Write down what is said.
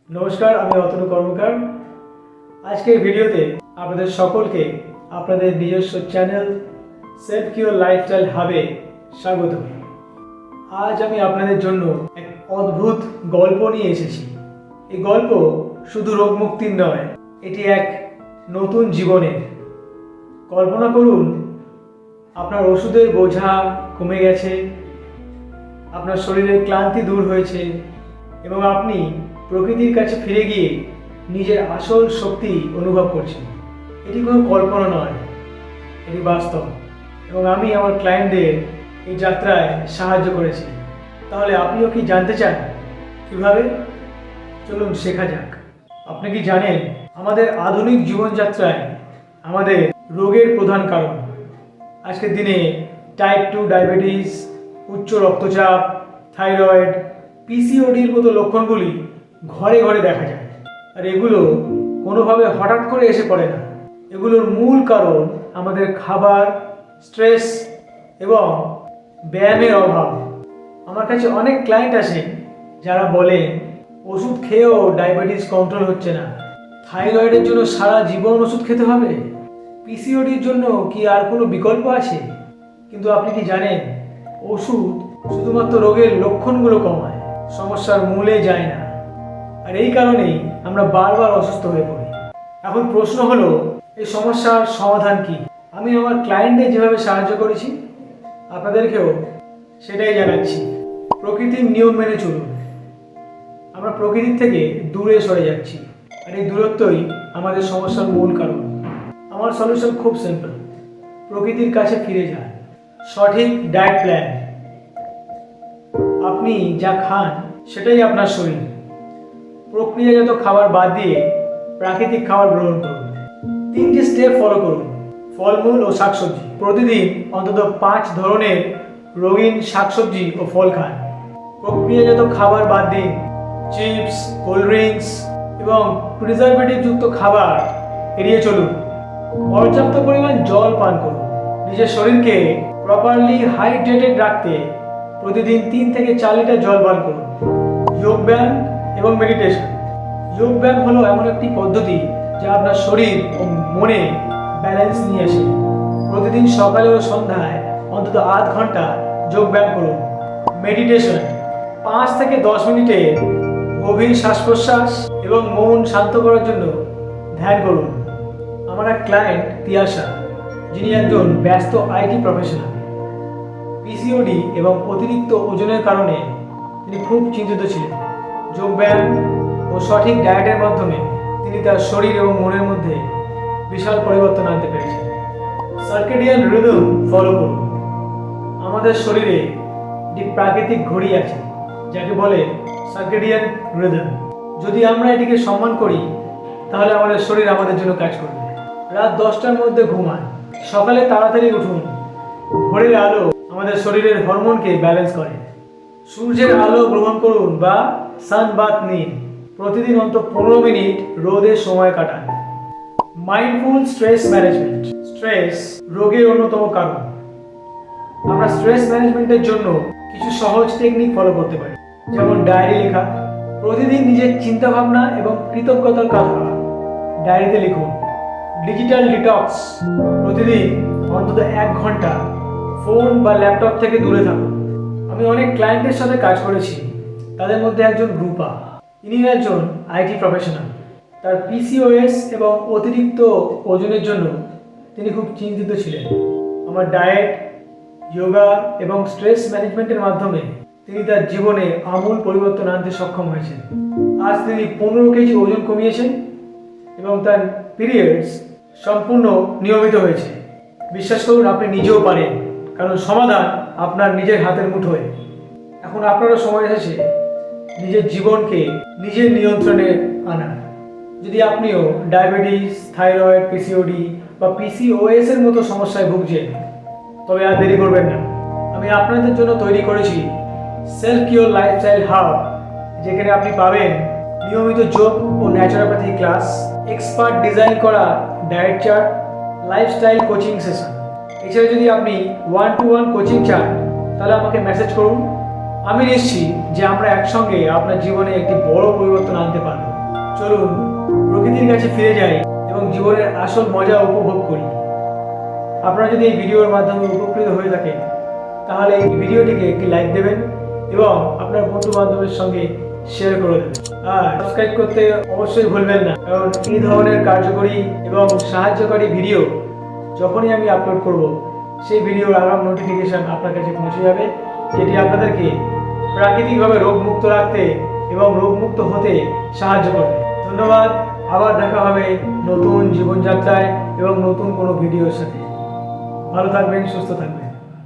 নমস্কার, আমি অতনু কর্মকার। আজকের ভিডিওতে আপনাদের সকলকে আপনাদের নিজস্ব চ্যানেল সেলফ কিওর লাইফস্টাইল হাবে স্বাগত। আজ আমি আপনাদের জন্য এক অদ্ভুত গল্প নিয়ে এসেছি। এই গল্প শুধু রোগ মুক্তির নয়, এটি এক নতুন জীবনের। কল্পনা করুন, আপনার ওষুধের বোঝা কমে গেছে, আপনার শরীরের ক্লান্তি দূর হয়েছে এবং আপনি প্রকৃতির কাছে ফিরে গিয়ে নিজের আসল শক্তি অনুভব করছেন। এটি কোনো কল্পনা নয়, এটি বাস্তব এবং আমি আমার ক্লায়েন্টদের এই যাত্রায় সাহায্য করেছি। তাহলে আপনিও কি জানতে চান কিভাবে? চলুন শেখা যাক। আপনি কি জানেন আমাদের আধুনিক জীবনযাত্রায় আমাদের রোগের প্রধান কারণ আজকের দিনে টাইপ 2 ডায়াবেটিস, উচ্চ রক্তচাপ, থাইরয়েড, পিসিওডির মতো লক্ষণগুলি ঘরে ঘরে দেখা যায়। আর এগুলো কোনোভাবে হঠাৎ করে এসে পড়ে না। এগুলোর মূল কারণ আমাদের খাবার, স্ট্রেস এবং ব্যায়ামের অভাব। আমার কাছে অনেক ক্লায়েন্ট আসে যারা বলেন ওষুধ খেয়েও ডায়াবেটিস কন্ট্রোল হচ্ছে না, থাইরয়েডের জন্য সারা জীবন ওষুধ খেতে হবে, পিসিওডির জন্য কি আর কোনো বিকল্প আছে? কিন্তু আপনি কি জানেন ওষুধ শুধুমাত্র রোগের লক্ষণগুলো কমায়, সমস্যার মূলে যায় না। আর এই কারণেই আমরা বারবার অসুস্থ হয়ে পড়ি। এখন প্রশ্ন হলো, এই সমস্যার সমাধান কি? আমি আমার ক্লায়েন্টদের যেভাবে সাহায্য করেছি আপনাদেরকেও সেটাই জানাচ্ছি। প্রকৃতির নিয়ম মেনে চলুন। আমরা প্রকৃতির থেকে দূরে সরে যাচ্ছি, আর এই দূরত্বই আমাদের সমস্যার মূল কারণ। আমার সলিউশন খুব সিম্পল। প্রকৃতির কাছে ফিরে যান। সঠিক ডায়েট প্ল্যান। আপনি যা খান সেটাই আপনার শরীর। প্রক্রিয়াজাত খাবার বাদ দিয়ে প্রাকৃতিক খাবার গ্রহণ করুন। 3টি স্টেপ ফলো করুন। ফলমূল ও শাকসবজি। প্রতিদিন অন্তত 5 ধরনের রঙিন শাকসবজি ও ফল খান। প্রক্রিয়াজাত খাবার বাদ দিন। চিপস, কোল্ড ড্রিঙ্কস এবং প্রিজারভেটিভযুক্ত খাবার এড়িয়ে চলুন। পর্যাপ্ত পরিমাণ জল পান করুন। নিজের শরীরকে প্রপারলি হাইড্রেটেড রাখতে প্রতিদিন 3 থেকে 4 লিটার জল পান করুন। যোগ ব্যায়াম এবং মেডিটেশন। যোগ ব্যায়াম হলো এমন একটি পদ্ধতি যা আপনার শরীর ও মনে ব্যালেন্স নিয়ে আসে। প্রতিদিন সকালে ও সন্ধ্যায় অন্তত আধ ঘন্টা যোগ ব্যায়াম করুন। মেডিটেশন 5 থেকে 10 মিনিটে গভীর শ্বাস প্রশ্বাস এবং মন শান্ত করার জন্য ধ্যান করুন। আমার এক ক্লায়েন্ট তিয়াশা, যিনি একজন ব্যস্ত আইটি প্রফেশনাল। পিসিওডি এবং অতিরিক্ত ওজনের কারণে তিনি খুব চিন্তিত ছিলেন। যোগব্যায়াম ও সঠিক ডায়েটের মাধ্যমে তিনি তার শরীর এবং মনের মধ্যে বিশাল পরিবর্তন আনতে পেরেছেন। সার্কেডিয়ান রিদম ফলো করুন। আমাদের শরীরে একটি প্রাকৃতিক ঘড়ি আছে যাকে বলে সার্কেডিয়ান রিদম। যদি আমরা এটিকে সম্মান করি তাহলে আমাদের শরীর আমাদের জন্য কাজ করবে। রাত 10টার মধ্যে ঘুমান। সকালে তাড়াতাড়ি উঠুন। ভোরের আলো আমাদের শরীরের হরমোনকে ব্যালেন্স করে। সূর্যের আলো গ্রহণ করুন বা সানবাথ নিন। প্রতিদিন অন্তত 15 মিনিট রোদে সময় কাটান। Mindful stress management. স্ট্রেস রোগের অন্যতম কারণ। আমরা স্ট্রেস ম্যানেজমেন্টের জন্য কিছু সহজ টেকনিক ফলো করতে পারি, যেমন ডায়েরি লেখা। প্রতিদিন নিজের চিন্তাভাবনা এবং কৃতজ্ঞতার কথা ডায়েরিতে লিখুন। Digital detox. প্রতিদিন অন্তত 1 ঘন্টা ফোন বা ল্যাপটপ থেকে দূরে থাকুন। আমি অনেক ক্লায়েন্টের সাথে কাজ করেছি। তাদের মধ্যে একজন রূপা, ইনি একজন আইটি প্রফেশনাল। তার পিসিওএস এবং অতিরিক্ত ওজনের জন্য তিনি খুব চিন্তিত ছিলেন। আমার ডায়েট, যোগা এবং স্ট্রেস ম্যানেজমেন্টের মাধ্যমে তিনি তার জীবনে আমূল পরিবর্তন আনতে সক্ষম হয়েছেন। আজ তিনি 15 কেজি ওজন কমিয়েছেন এবং তার পিরিয়ডস সম্পূর্ণ নিয়মিত হয়েছে। বিশ্বাস করুন, আপনি নিজেও পারেন, কারণ সমাধান আপনার নিজের হাতের মুঠোয়। এখন আপনারও সময় এসেছে নিজের জীবনকে নিজের নিয়ন্ত্রণে আনার। যদি আপনিও ডায়াবেটিস, থাইরয়েড, পিসিওডি বা পিসিওএস এর মতো সমস্যায় ভুগছেন, তবে আর দেরি করবেন না। আমি আপনাদের জন্য তৈরি করেছি সেলফ কিওর লাইফস্টাইল হাব, যেখানে আপনি পাবেন নিয়মিত যোগ ও ন্যাচুরোপ্যাথি ক্লাস, এক্সপার্ট ডিজাইন করা diet chart, lifestyle coaching session. এছাড়া যদি আপনি 1-to-1 কোচিং চান তাহলে আমাকে মেসেজ করুন। আমি নিশ্চিত যে আমরা একসঙ্গে আপনার জীবনে একটি বড় পরিবর্তন আনতে পারব। চলুন প্রকৃতির কাছে ফিরে যাই এবং জীবনের আসল মজা উপভোগ করি। আপনারা যদি এই ভিডিওর মাধ্যমে উপকৃত হয়ে থাকেন তাহলে এই ভিডিওটিকে একটি লাইক দেবেন এবং আপনার বন্ধু বান্ধবের সঙ্গে শেয়ার করে দেবেন। আর সাবস্ক্রাইব করতে অবশ্যই ভুলবেন না, কারণ এই ধরনের কার্যকরী এবং সাহায্যকারী ভিডিও যখনই আমি আপলোড করব সেই ভিডিওর আগাম নোটিফিকেশন আপনার কাছে পৌঁছে যাবে, যেটি আপনাদেরকে প্রাকৃতিকভাবে রোগমুক্ত রাখতে এবং রোগমুক্ত হতে সাহায্য করবে। ধন্যবাদ। আবার দেখা হবে নতুন জীবনযাত্রায় এবং নতুন কোনো ভিডিওর সাথে। ভালো থাকবেন, সুস্থ থাকবেন।